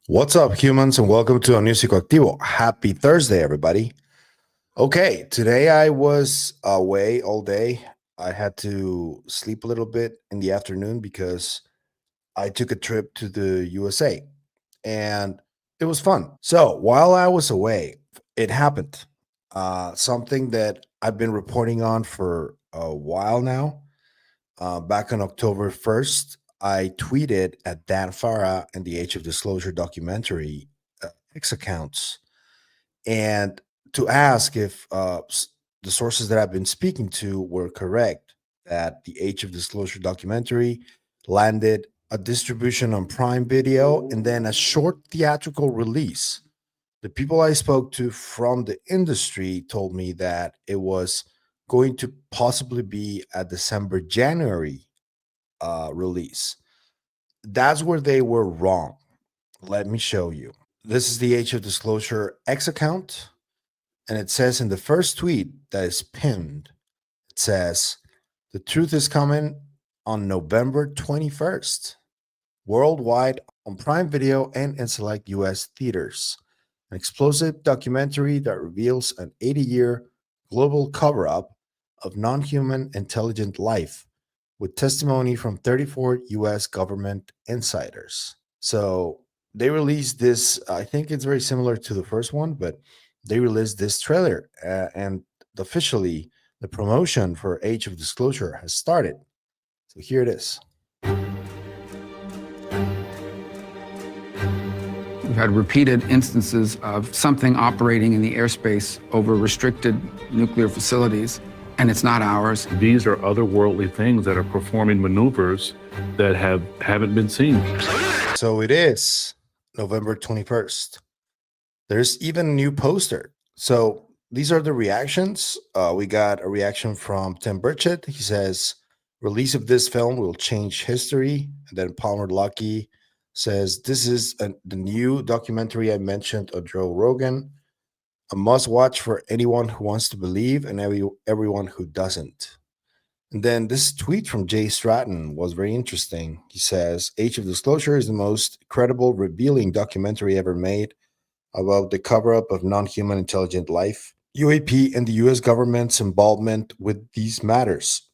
What's up, humans, and welcome to a new Psicoactivo. Happy Thursday, everybody. Okay, today I was away all day. I had to sleep a little bit in the afternoon because I took a trip to the USA and it was fun. So while I was away, it happened. Something that I've been reporting on for a while now. Back on October 1st, I tweeted at Dan Farah and the Age of Disclosure documentary X accounts and to ask if the sources that I've been speaking to were correct that the Age of Disclosure documentary landed a distribution on Prime Video and then a short theatrical release. The people I spoke to from the industry told me that it was going to possibly be a December January release. That's where they were wrong. Let me show you. This is the Age of Disclosure X account. And it says in the first tweet that is pinned, it says, the truth is coming on November 21st, worldwide on Prime Video and in select US theaters. An explosive documentary that reveals an 80-year global cover up of non human intelligent life with testimony from 34 US government insiders. So they released this, I think it's very similar to the first one, but they released this trailer and officially the promotion for Age of Disclosure has started. So here it is. We've had repeated instances of something operating in the airspace over restricted nuclear facilities, and it's not ours. These are otherworldly things that are performing maneuvers that haven't been seen. So it is November 21st. There's even a new poster. So these are the reactions. We got a reaction from Tim Burchett. He says, release of this film will change history. And then Palmer Luckey says, this is the new documentary I mentioned on Joe Rogan. A must watch for anyone who wants to believe and everyone who doesn't. And then this tweet from Jay Stratton was very interesting. He says, Age of Disclosure is the most credible, revealing documentary ever made about the cover up of non human intelligent life, UAP, and the US government's involvement with these matters.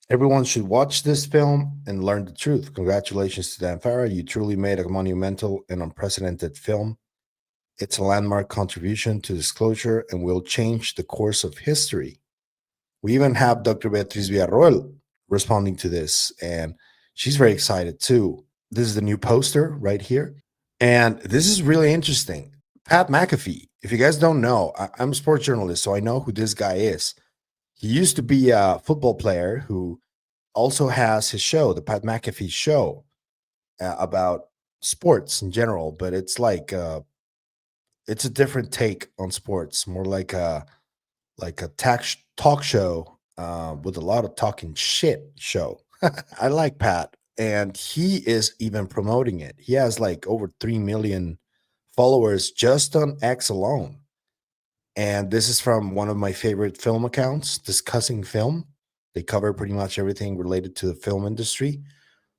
Everyone should watch this film and learn the truth. Congratulations to Dan Farah. You truly made a monumental and unprecedented film. It's a landmark contribution to disclosure and will change the course of history. We even have Dr. Beatriz Villarroel responding to this, and she's very excited too. This is the new poster right here. And this is really interesting. Pat McAfee, if you guys don't know, I'm a sports journalist, so I know who this guy is. He used to be a football player who also has his show, the Pat McAfee Show, about sports in general, but it's like it's a different take on sports, more like a talk show with a lot of talking shit show. I like Pat, and he is even promoting it. He has like over 3 million followers just on X alone. And this is from one of my favorite film accounts, Discussing Film. They cover pretty much everything related to the film industry.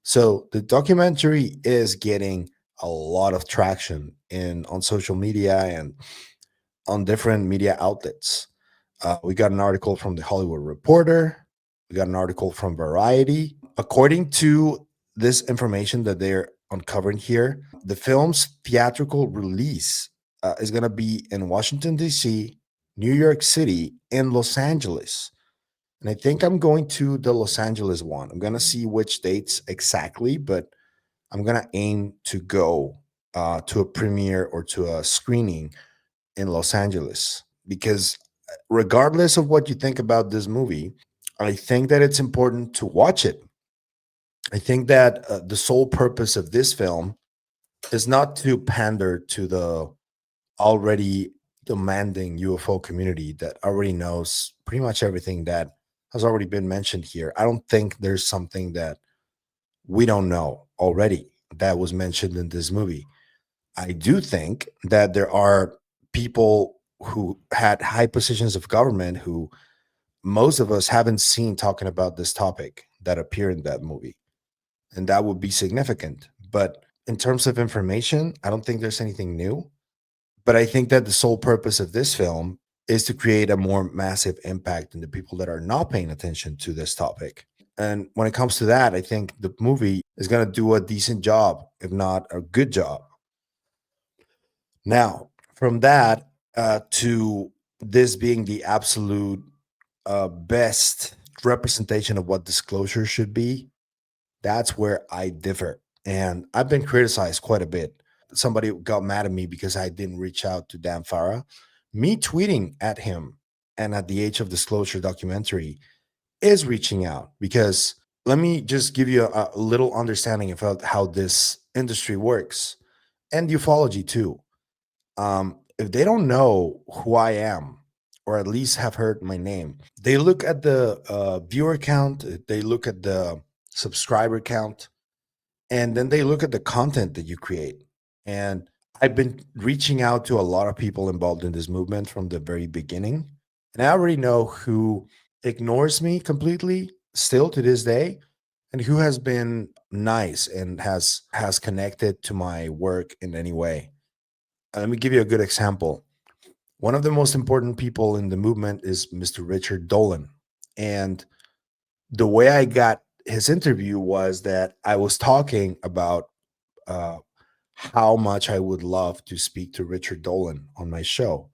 So the documentary is getting a lot of traction in on social media and on different media outlets. We got an article from the Hollywood Reporter. We got an article from Variety. According to this information that they're uncovering here, the film's theatrical release is going to be in Washington, D.C., New York City, and Los Angeles. And I think I'm going to the Los Angeles one. I'm going to see which dates exactly, but I'm going to aim to go to a premiere or to a screening in Los Angeles because regardless of what you think about this movie, I think that it's important to watch it. I think that the sole purpose of this film is not to pander to the already demanding UFO community that already knows pretty much everything that has already been mentioned here. I don't think there's something that we don't know already that was mentioned in this movie. I do think that there are people who had high positions of government who most of us haven't seen talking about this topic that appear in that movie. And that would be significant. But in terms of information, I don't think there's anything new. But I think that the sole purpose of this film is to create a more massive impact in the people that are not paying attention to this topic. And when it comes to that, I think the movie is going to do a decent job, if not a good job. Now, from that to this being the absolute best representation of what disclosure should be, that's where I differ. And I've been criticized quite a bit. Somebody got mad at me because I didn't reach out to Dan Farah. Me tweeting at him and at the Age of Disclosure documentary is reaching out, because let me just give you a little understanding about how this industry works and ufology too. If they don't know who I am, or at least have heard my name, they look at the viewer count, they look at the subscriber count, and then they look at the content that you create. And I've been reaching out to a lot of people involved in this movement from the very beginning. And I already know who ignores me completely still to this day, and who has been nice and has connected to my work in any way. Let me give you a good example. One of the most important people in the movement is Mr. Richard Dolan. And the way I got his interview was that I was talking about uh, how much I would love to speak to Richard Dolan on my show.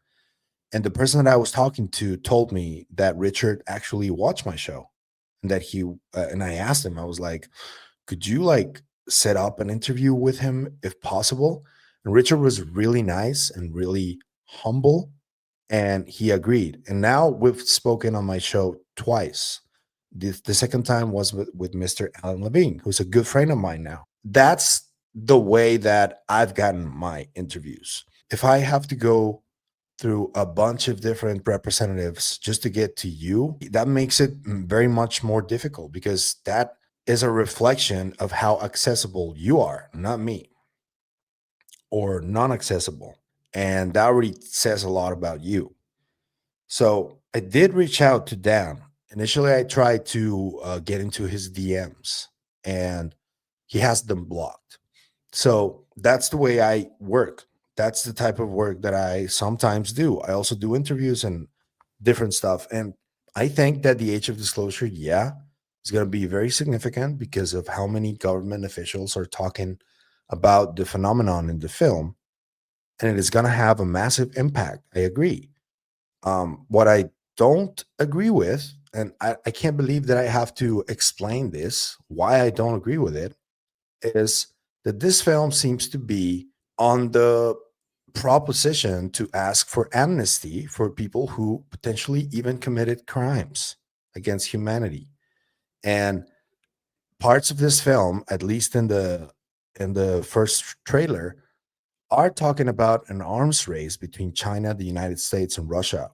And the person that I was talking to told me that Richard actually watched my show, and that and I asked him, I was like, could you like set up an interview with him if possible? And Richard was really nice and really humble, and he agreed. And now we've spoken on my show twice. The second time was with Mr. Alan Levine, who's a good friend of mine now. That's the way that I've gotten my interviews. If I have to go through a bunch of different representatives just to get to you, that makes it very much more difficult, because that is a reflection of how accessible you are, not me, or non accessible. And that already says a lot about you. So I did reach out to Dan. Initially, I tried to get into his DMs, and he has them blocked. So that's the way I work. That's the type of work that I sometimes do. I also do interviews and different stuff. And I think that the age of disclosure, yeah, is going to be very significant because of how many government officials are talking about the phenomenon in the film. And it is going to have a massive impact. I agree. What I don't agree with, and I can't believe that I have to explain this, why I don't agree with it, is that this film seems to be on the proposition to ask for amnesty for people who potentially even committed crimes against humanity. And parts of this film, at least in the first trailer, are talking about an arms race between China, the United States, and Russia.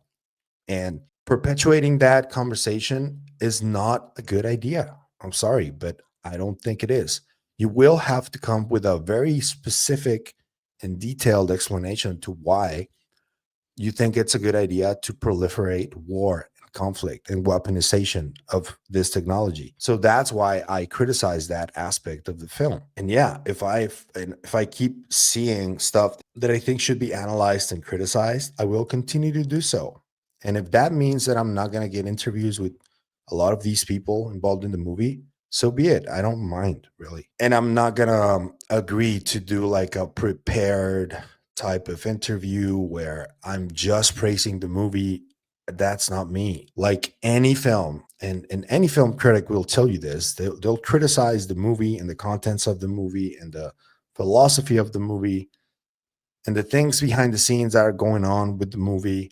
And perpetuating that conversation is not a good idea. I'm sorry, but I don't think it is. You will have to come with a very specific and detailed explanation to why you think it's a good idea to proliferate war and conflict and weaponization of this technology. So that's why I criticize that aspect of the film. And yeah, if I keep seeing stuff that I think should be analyzed and criticized, I will continue to do so. And if that means that I'm not going to get interviews with a lot of these people involved in the movie, so be it. I don't mind, really. And I'm not going to agree to do like a prepared type of interview where I'm just praising the movie. That's not me. Like any film, and any film critic will tell you this, they'll criticize the movie and the contents of the movie and the philosophy of the movie and the things behind the scenes that are going on with the movie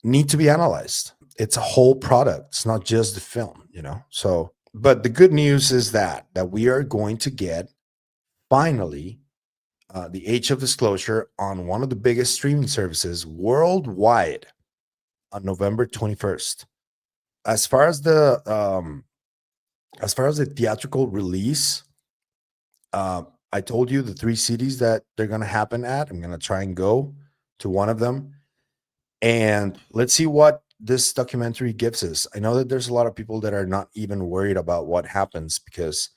need to be analyzed. It's a whole product. It's not just the film, you know? So, but the good news is that we are going to get finally the age of disclosure on one of the biggest streaming services worldwide on November 21st. As far as the theatrical release, I told you the 3 cities that they're going to happen at. I'm going to try and go to one of them, and let's see what this documentary gives us. I know that there's a lot of people that are not even worried about what happens because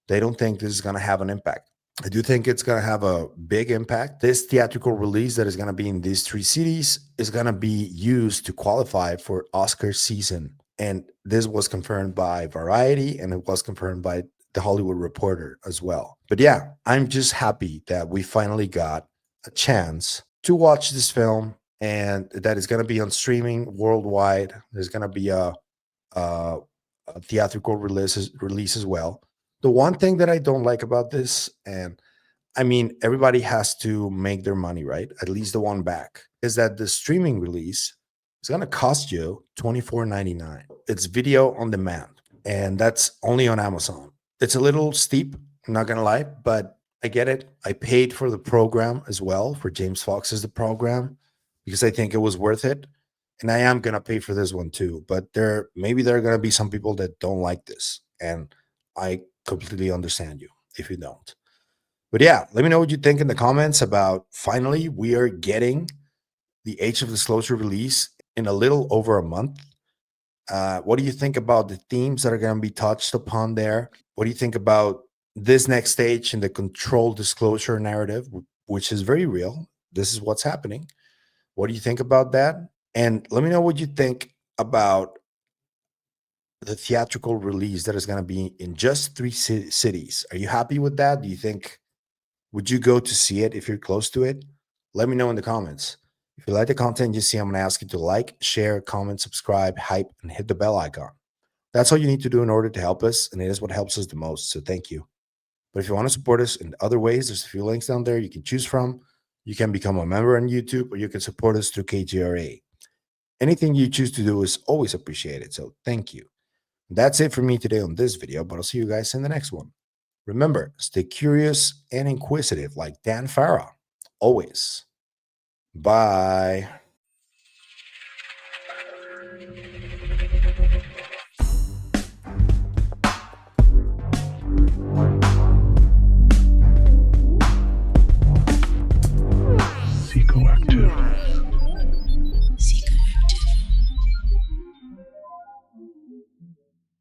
they don't think this is going to have an impact. I do think it's going to have a big impact. This theatrical release that is going to be in these 3 cities is going to be used to qualify for Oscar season. And this was confirmed by Variety and it was confirmed by The Hollywood Reporter as well. But yeah, I'm just happy that we finally got a chance to watch this film and that is going to be on streaming worldwide. There's going to be a theatrical release as well. The one thing that I don't like about this, and I mean, everybody has to make their money, right? At least the one back, is that the streaming release is going to cost you $24.99. It's video on demand, and that's only on Amazon. It's a little steep, I'm not going to lie, but I get it. I paid for the program as well, for James Fox's The Program, because I think it was worth it. And I am going to pay for this one too. But maybe there are going to be some people that don't like this. And I completely understand you if you don't. But yeah, let me know what you think in the comments about finally we are getting the Age of Disclosure release in a little over a month. What do you think about the themes that are going to be touched upon there? What do you think about this next stage in the controlled disclosure narrative, which is very real? This is what's happening. What do you think about that? And let me know what you think about the theatrical release that is going to be in just 3 cities. Are you happy with that? Do you think, would you go to see it if you're close to it? Let me know in the comments. If you like the content you see, I'm going to ask you to like, share, comment, subscribe, hype, and hit the bell icon. That's all you need to do in order to help us, and it is what helps us the most, so thank you. But if you want to support us in other ways, there's a few links down there you can choose from. You can become a member on YouTube, or you can support us through KGRA. Anything you choose to do is always appreciated, so thank you. That's it for me today on this video, but I'll see you guys in the next one. Remember, stay curious and inquisitive like Dan Farah. Always. Bye.